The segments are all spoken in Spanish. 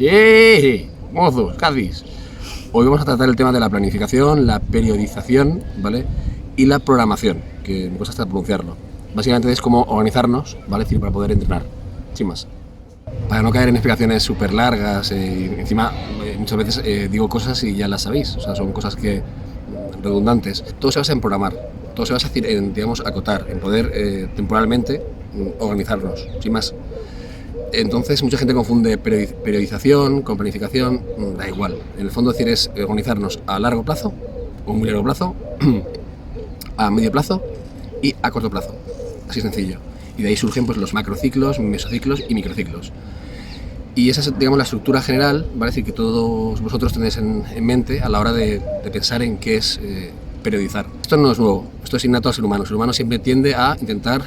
¡Yeah! ¡Mozos! ¿Qué hacéis? Hoy vamos a tratar el tema de la planificación, la periodización, ¿vale? Y la programación, que me cuesta hasta pronunciarlo. Básicamente es como organizarnos, ¿vale? Es decir, para poder entrenar, sin más. Para no caer en explicaciones súper largas, encima muchas veces digo cosas y ya las sabéis, o sea, son cosas que redundantes. Todo se basa en programar, todo se basa en, digamos, acotar, en poder temporalmente organizarnos, sin más. Entonces mucha gente confunde periodización con planificación, da igual. En el fondo, decir, es organizarnos a largo plazo, o muy largo plazo, a medio plazo y a corto plazo. Así sencillo. Y de ahí surgen pues los macrociclos, mesociclos y microciclos. Y esa es, digamos, la estructura general, ¿vale? Es decir, que todos vosotros tenéis en mente a la hora de pensar en qué es periodizar. Esto no es nuevo, esto es innato al ser humano. El ser humano siempre tiende a intentar,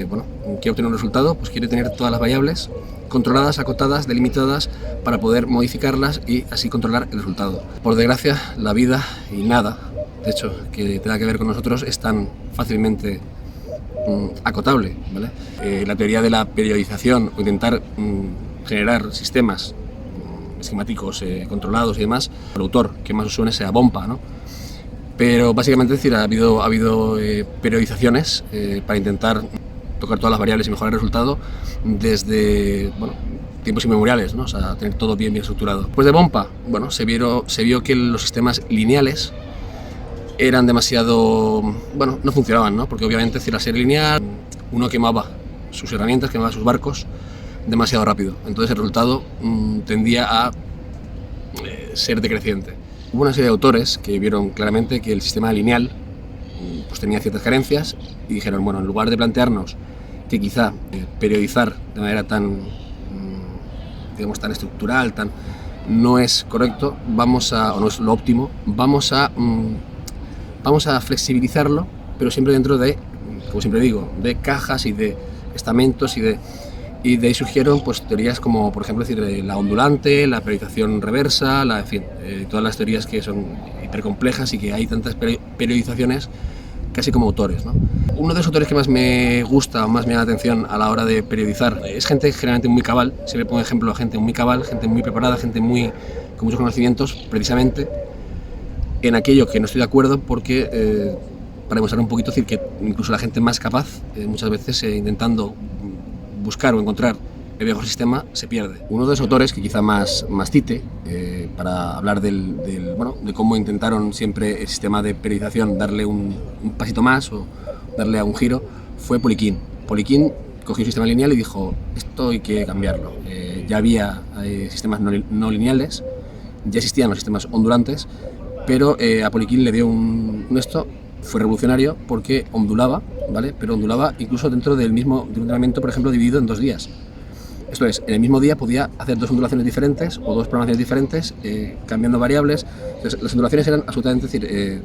bueno, quiere obtener un resultado, pues quiere tener todas las variables controladas, acotadas, delimitadas, para poder modificarlas y así controlar el resultado. Por desgracia, la vida y nada, de hecho, que tenga que ver con nosotros, es tan fácilmente acotable, ¿vale? La teoría de la periodización o intentar generar sistemas esquemáticos controlados y demás, el autor que más os suene sea Bompa, ¿no? Pero básicamente, es decir, ha habido periodizaciones para intentar tocar todas las variables y mejorar el resultado desde, bueno, tiempos inmemoriales, ¿no? O sea, tener todo bien estructurado. Después de Bompa, bueno, se vio que los sistemas lineales eran demasiado, bueno, no funcionaban, ¿no? Porque obviamente, es decir, al ser lineal, uno quemaba sus herramientas, quemaba sus barcos demasiado rápido. Entonces el resultado tendía a ser decreciente. Hubo una serie de autores que vieron claramente que el sistema lineal pues tenía ciertas carencias y dijeron, bueno, en lugar de plantearnos que quizá periodizar de manera tan, digamos, tan estructural, no es correcto, o no es lo óptimo, vamos a flexibilizarlo, pero siempre dentro de, como siempre digo, de cajas y de estamentos y de ahí surgieron pues teorías como, por ejemplo, decir, la ondulante, la periodización reversa, en fin, todas las teorías que son hipercomplejas y que hay tantas periodizaciones casi como autores, ¿no? Uno de los autores que más me gusta o más me llama la atención a la hora de periodizar es gente generalmente muy cabal. Siempre pongo ejemplo a gente muy cabal, gente muy preparada, gente con muchos conocimientos, precisamente en aquello que no estoy de acuerdo, porque para demostrar un poquito, decir, que incluso la gente más capaz, muchas veces intentando buscar o encontrar el mejor sistema, se pierde. Uno de los autores que quizá más cite para hablar bueno, de cómo intentaron siempre el sistema de periodización darle un pasito más o darle a un giro, fue Poliquín. Poliquín cogió un sistema lineal y dijo, esto hay que cambiarlo. Ya había sistemas no lineales, ya existían los sistemas ondulantes, pero a Poliquín le dio esto, fue revolucionario porque ondulaba, ¿vale? Pero ondulaba incluso dentro de un entrenamiento, por ejemplo, dividido en 2 días. Esto es, en el mismo día podía hacer 2 ondulaciones diferentes o 2 programaciones diferentes, cambiando variables. Entonces, las ondulaciones eran absolutamente, es decir,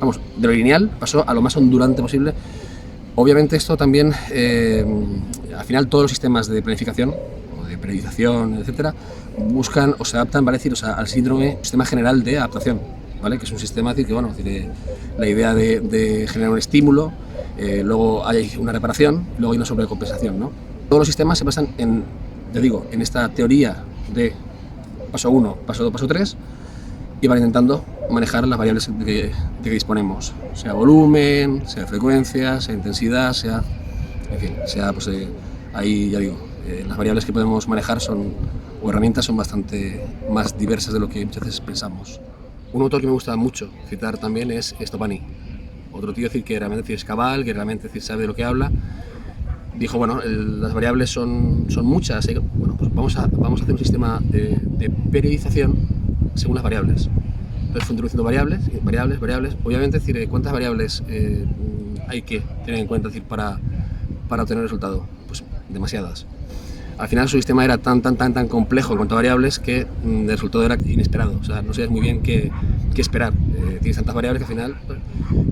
vamos, de lo lineal pasó a lo más ondulante posible. Obviamente esto también, al final todos los sistemas de planificación o de periodización, etcétera, buscan o se adaptan, ¿vale? Decir, o sea, al sistema general de adaptación, ¿vale? Que es un sistema, decir, que, bueno, decir, la idea de generar un estímulo, luego hay una reparación, luego hay una sobrecompensación, ¿no? Todos los sistemas se basan en esta teoría de paso 1, paso 2, paso 3, y van intentando manejar las variables de que disponemos, sea volumen, sea frecuencia, sea intensidad, en fin, pues ahí ya digo, las variables que podemos manejar o herramientas son bastante más diversas de lo que muchas veces pensamos. Un autor que me gusta mucho citar también es Stoppani, otro tío, decir, que realmente es cabal, que realmente, decir, sabe de lo que habla. Dijo, bueno, las variables son muchas, bueno, pues vamos a hacer un sistema de periodización según las variables. Entonces fue introduciendo variables. Obviamente, decir, ¿cuántas variables hay que tener en cuenta, decir, para obtener el resultado? Pues demasiadas. Al final su sistema era tan complejo en cuanto a variables que el resultado era inesperado. O sea, no sabías muy bien qué esperar. Tienes tantas variables que al final...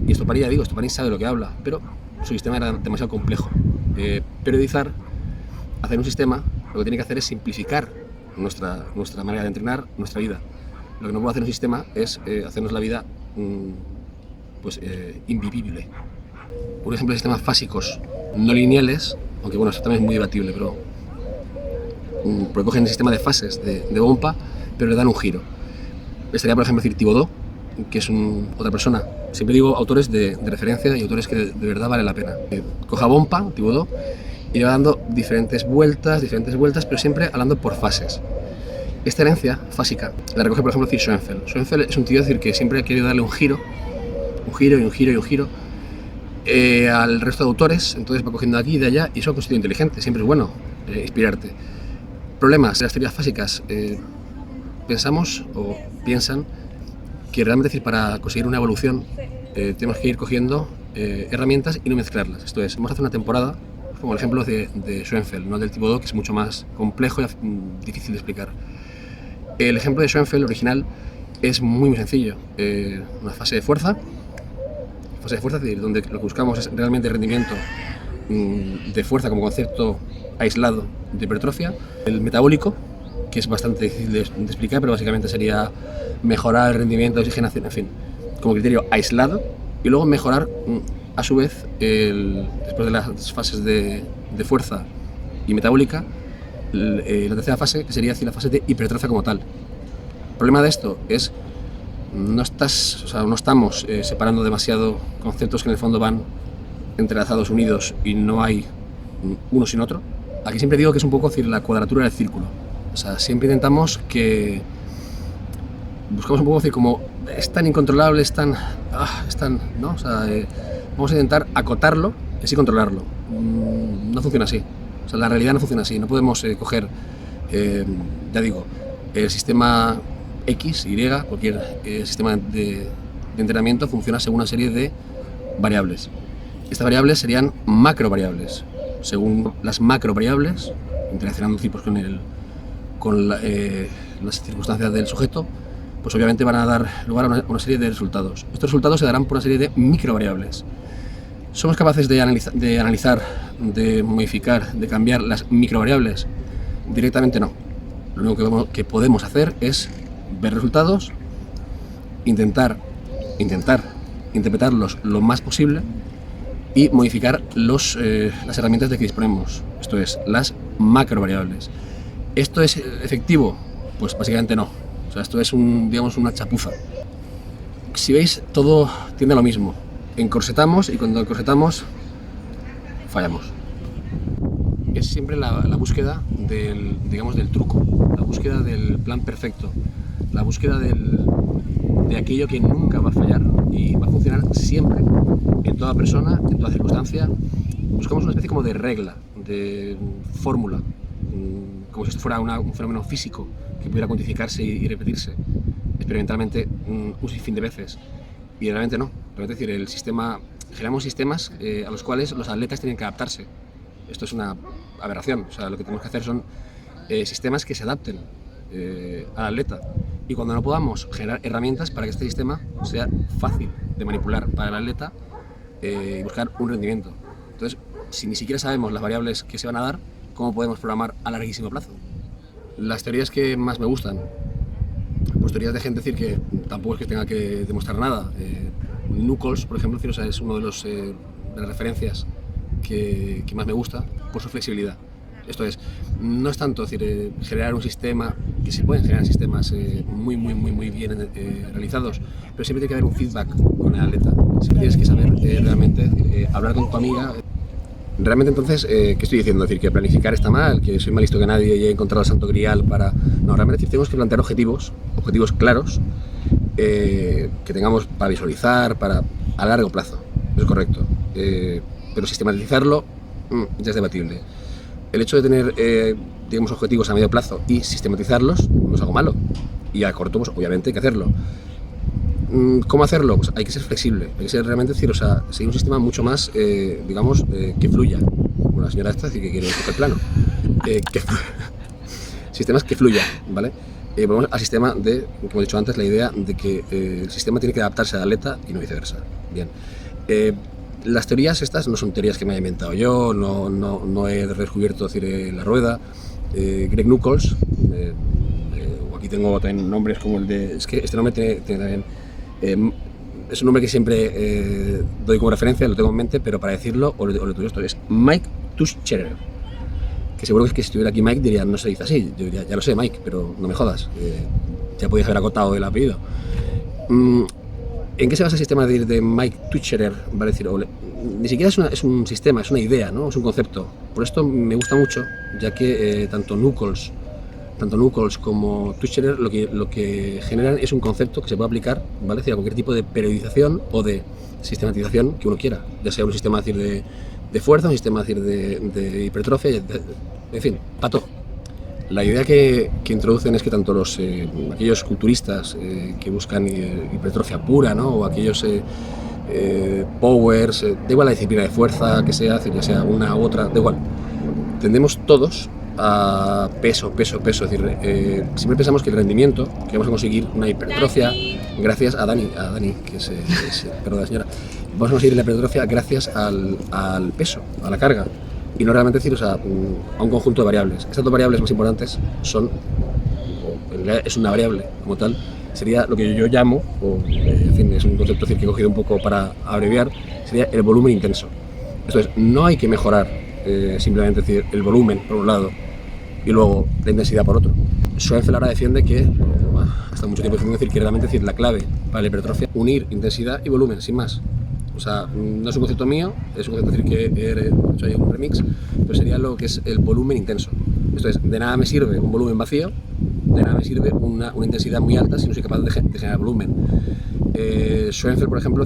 Y Stoppani sabe lo que habla, pero su sistema era demasiado complejo. Periodizar, hacer un sistema, lo que tiene que hacer es simplificar nuestra manera de entrenar, nuestra vida. Lo que no puede hacer un sistema es hacernos la vida invivible. Por ejemplo, sistemas básicos no lineales, aunque bueno, eso también es muy debatible, pero porque cogen el sistema de fases de Bompa, pero le dan un giro. Estaría, por ejemplo, decir Thibodeau, que es otra persona. Siempre digo autores de referencia y autores que de verdad vale la pena. Coja Bompa, Thibodeau, y va dando diferentes vueltas, pero siempre hablando por fases. Esta herencia fásica la recoge, por ejemplo, Schoenfeld. Schoenfeld es un tío que siempre ha querido darle un giro al resto de autores, entonces va cogiendo de aquí y de allá, y eso ha constituido inteligente. Siempre es bueno inspirarte. Problemas de las teorías fásicas. Pensamos o piensan que realmente para conseguir una evolución tenemos que ir cogiendo herramientas y no mezclarlas. Esto es, vamos a hacer una temporada, como el ejemplo de Schoenfeld, no del Thibodeau, que es mucho más complejo y difícil de explicar. El ejemplo de Schoenfeld original es muy sencillo. Una fase de fuerza, es decir, donde lo que buscamos es realmente rendimiento de fuerza como concepto aislado de hipertrofia. El metabólico, que es bastante difícil de explicar, pero básicamente sería mejorar el rendimiento de oxigenación, en fin, como criterio aislado, y luego mejorar a su vez, después de las fases de fuerza y metabólica, la tercera fase, que sería la fase de hipertrofia como tal. El problema de esto es no estamos separando demasiado conceptos que en el fondo van entrelazados, unidos, y no hay uno sin otro. Aquí siempre digo que es un poco la cuadratura del círculo. O sea, siempre intentamos buscamos un poco como es tan incontrolable, ¿no? O sea, vamos a intentar acotarlo y así controlarlo. No funciona así. O sea, la realidad no funciona así. No podemos coger, ya digo, el sistema X, Y, cualquier sistema de entrenamiento funciona según una serie de variables. Estas variables serían macro variables. Según las macro variables, interaccionando tipos con las circunstancias del sujeto, pues obviamente van a dar lugar a una serie de resultados. Estos resultados se darán por una serie de micro variables. ¿Somos capaces de analizar, de modificar, de cambiar las micro variables? Directamente no. Lo único que podemos hacer es ver resultados, intentar interpretarlos lo más posible y modificar las herramientas de que disponemos, esto es, las macro variables. ¿Esto es efectivo? Pues básicamente no. O sea, esto es una chapuza. Si veis, todo tiende a lo mismo. Encorsetamos, y cuando encorsetamos fallamos. Es siempre la búsqueda del truco, la búsqueda del plan perfecto, la búsqueda de aquello que nunca va a fallar y va a funcionar siempre, en toda persona, en toda circunstancia. Buscamos una especie como de regla, de fórmula, como si esto fuera un fenómeno físico que pudiera cuantificarse y repetirse experimentalmente un sinfín de veces. Y realmente no. Realmente, es decir, generamos sistemas a los cuales los atletas tienen que adaptarse. Esto es una aberración. O sea, lo que tenemos que hacer son sistemas que se adapten al atleta. Y cuando no podamos, generar herramientas para que este sistema sea fácil de manipular para el atleta y buscar un rendimiento. Entonces, si ni siquiera sabemos las variables que se van a dar, ¿cómo podemos programar a larguísimo plazo? Las teorías que más me gustan, pues teorías de gente, decir, que tampoco es que tenga que demostrar nada. Nuckols, por ejemplo, o sea, es uno de las referencias que más me gusta por su flexibilidad. Esto es, no es tanto generar un sistema, que se pueden generar sistemas muy bien realizados, pero siempre tiene que haber un feedback con el atleta. Siempre tienes que saber realmente hablar con tu amiga. Realmente, entonces, ¿qué estoy diciendo? Es decir, que planificar está mal, que soy más listo que nadie y he encontrado el santo grial para... No, realmente tenemos que plantear objetivos claros que tengamos para visualizar, a largo plazo. Eso es correcto. Pero sistematizarlo ya es debatible. El hecho de tener, objetivos a medio plazo y sistematizarlos no es algo malo. Y a corto, pues obviamente hay que hacerlo. ¿Cómo hacerlo? Pues hay que ser flexible, hay que ser realmente, seguir un sistema mucho más, que fluya. Como la señora esta, que quiere coger plano. Sistemas que fluyan, ¿vale? Vamos al sistema como he dicho antes, la idea de que el sistema tiene que adaptarse al atleta y no viceversa. Bien. Las teorías estas no son teorías que me haya inventado yo, no he descubierto la rueda. Greg Nuckols, aquí tengo también nombres como el de... Es que este nombre tiene también... es un nombre que siempre doy como referencia, lo tengo en mente, pero para decirlo, o lo tuyo esto es Mike Tuchscherer. que seguro que si estuviera aquí Mike diría, no se dice así. Yo diría, ya lo sé, Mike, pero no me jodas, ya podías haber acotado el apellido. ¿En qué se basa el sistema de Mike Tuchscherer? Vale decir, ni siquiera es un sistema, es una idea, ¿no? Es un concepto. Por esto me gusta mucho, ya que tanto Nuckols como Tuchscherer lo que generan es un concepto que se puede aplicar, ¿vale? A cualquier tipo de periodización o de sistematización que uno quiera, ya sea un sistema de fuerza, un sistema de hipertrofia, en fin, para todo. La idea que introducen es que tanto aquellos culturistas que buscan hipertrofia pura, ¿no? O aquellos powers, da igual la disciplina de fuerza que sea, ya sea una u otra, da igual. Tendemos todos a peso, es decir, siempre pensamos que el rendimiento, que vamos a conseguir una hipertrofia gracias a Dani, que es perdón, la señora, vamos a conseguir la hipertrofia gracias al peso, a la carga, y no realmente decir, a un conjunto de variables. Estas dos variables más importantes es una variable como tal, sería lo que yo llamo, en fin, es un concepto que he cogido un poco para abreviar, sería el volumen intenso. Esto es, no hay que mejorar simplemente decir el volumen por un lado y luego la intensidad por otro. Schoenfeld ahora defiende que, hasta mucho tiempo decir que realmente la clave para la hipertrofia, unir intensidad y volumen, sin más. O sea, no es un concepto mío, es un concepto que he hecho ahí un remix, pero sería lo que es el volumen intenso. Esto es, de nada me sirve un volumen vacío, de nada me sirve una intensidad muy alta si no soy capaz de generar volumen. Schoenfeld, por ejemplo,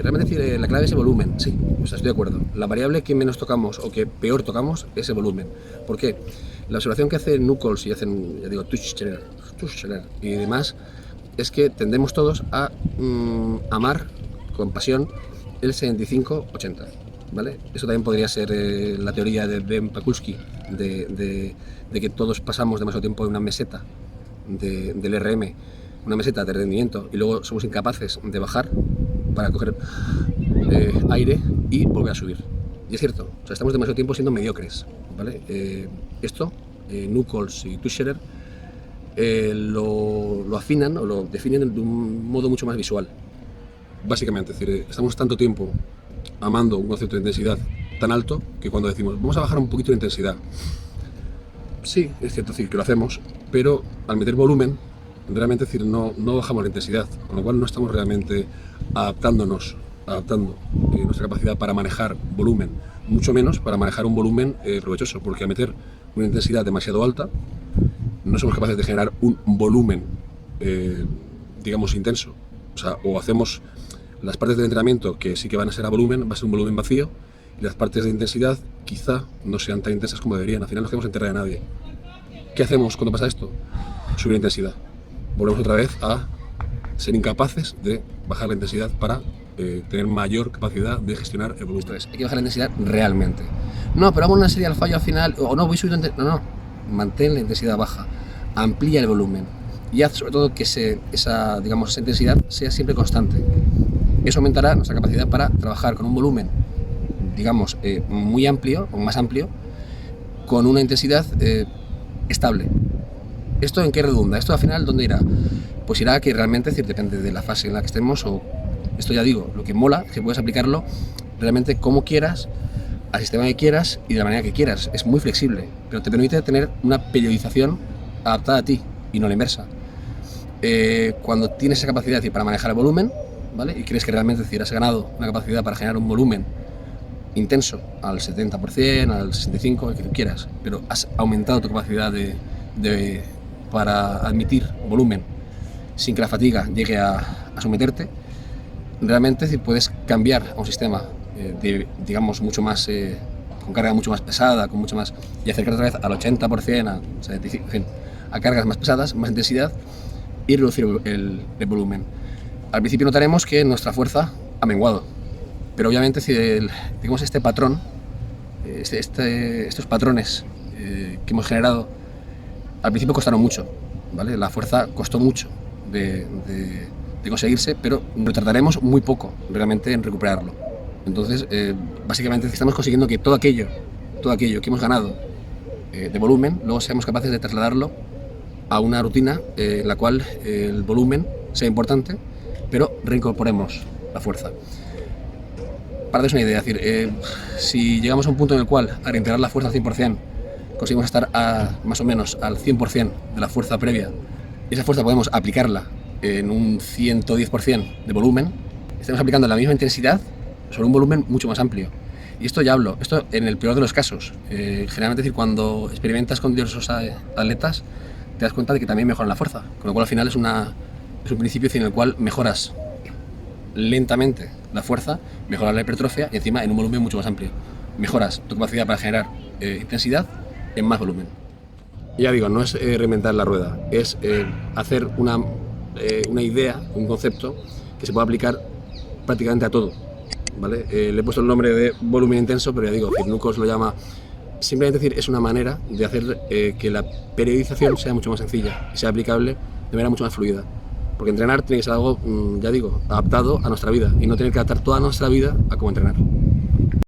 realmente la clave es el volumen, sí, o sea, estoy de acuerdo. La variable que menos tocamos o que peor tocamos es el volumen. ¿Por qué? La observación que hace Nuckols y hacen, ya digo, Tuchscherer y demás, es que tendemos todos a amar con pasión el 75-80, ¿vale? Eso también podría ser la teoría de Ben Pakulski, de que todos pasamos demasiado tiempo en una meseta del RM, una meseta de rendimiento, y luego somos incapaces de bajar para coger aire y volver a subir. Y es cierto, o sea, estamos demasiado tiempo siendo mediocres, ¿vale? Esto, Nuckols y Tuchscherer lo afinan o lo definen de un modo mucho más visual. Básicamente, es decir, estamos tanto tiempo amando un concepto de intensidad tan alto que cuando decimos vamos a bajar un poquito de intensidad, sí, es cierto, decir, que lo hacemos, pero al meter volumen, realmente decir, no bajamos la intensidad, con lo cual no estamos realmente adaptando nuestra capacidad para manejar volumen, mucho menos para manejar un volumen provechoso, porque al meter una intensidad demasiado alta, no somos capaces de generar un volumen, digamos, intenso. O sea, o hacemos las partes del entrenamiento que sí que van a ser a volumen, va a ser un volumen vacío, y las partes de intensidad quizá no sean tan intensas como deberían. Al final no queremos enterrar a nadie. ¿Qué hacemos cuando pasa esto? Subir la intensidad. Volvemos otra vez a ser incapaces de bajar la intensidad para tener mayor capacidad de gestionar el volumen. Esto es, hay que bajar la intensidad realmente. No, pero vamos a una serie al fallo al final, o no, voy subiendo no, mantén la intensidad baja, amplía el volumen y haz sobre todo que esa intensidad sea siempre constante. Eso aumentará nuestra capacidad para trabajar con un volumen, digamos, muy amplio o más amplio, con una intensidad estable. ¿Esto en qué redunda? ¿Esto al final dónde irá? Pues irá a que realmente, es decir, depende de la fase en la que estemos, o esto ya digo, lo que mola es que puedes aplicarlo realmente como quieras, al sistema que quieras y de la manera que quieras. Es muy flexible, pero te permite tener una periodización adaptada a ti y no la inversa. Cuando tienes esa capacidad, es decir, para manejar el volumen, ¿vale? Y crees que realmente, es decir, has ganado una capacidad para generar un volumen intenso al 70%, al 65%, el que tú quieras, pero has aumentado tu capacidad para admitir volumen sin que la fatiga llegue a someterte, realmente, es decir, puedes cambiar a un sistema digamos mucho más con carga mucho más pesada, con mucho más, y acercarte otra vez al 80%, a 75%, en fin, a cargas más pesadas, más intensidad, y reducir el volumen. Al principio notaremos que nuestra fuerza ha menguado, pero obviamente si digamos este patrón, estos patrones que hemos generado, al principio costaron mucho, ¿vale? La fuerza costó mucho de conseguirse, pero retardaremos muy poco realmente en recuperarlo. Entonces, básicamente estamos consiguiendo que todo aquello que hemos ganado de volumen, luego seamos capaces de trasladarlo a una rutina en la cual el volumen sea importante, pero reincorporemos la fuerza. para darles una idea, es decir, si llegamos a un punto en el cual al integrar la fuerza al 100% conseguimos estar más o menos al 100% de la fuerza previa, esa fuerza podemos aplicarla en un 110% de volumen, estamos aplicando la misma intensidad sobre un volumen mucho más amplio. Y esto ya hablo, esto en el peor de los casos. Generalmente, es decir, cuando experimentas con diversos atletas, te das cuenta de que también mejoran la fuerza, con lo cual al final es un principio en el cual mejoras lentamente la fuerza, mejoras la hipertrofia y encima en un volumen mucho más amplio. Mejoras tu capacidad para generar intensidad en más volumen. Ya digo, no es reinventar la rueda, es hacer una idea, un concepto que se pueda aplicar prácticamente a todo, ¿vale? Le he puesto el nombre de volumen intenso, pero ya digo, Nucos lo llama. Simplemente decir, es una manera de hacer que la periodización sea mucho más sencilla y sea aplicable de manera mucho más fluida. Porque entrenar tiene que ser algo, ya digo, adaptado a nuestra vida y no tener que adaptar toda nuestra vida a cómo entrenar.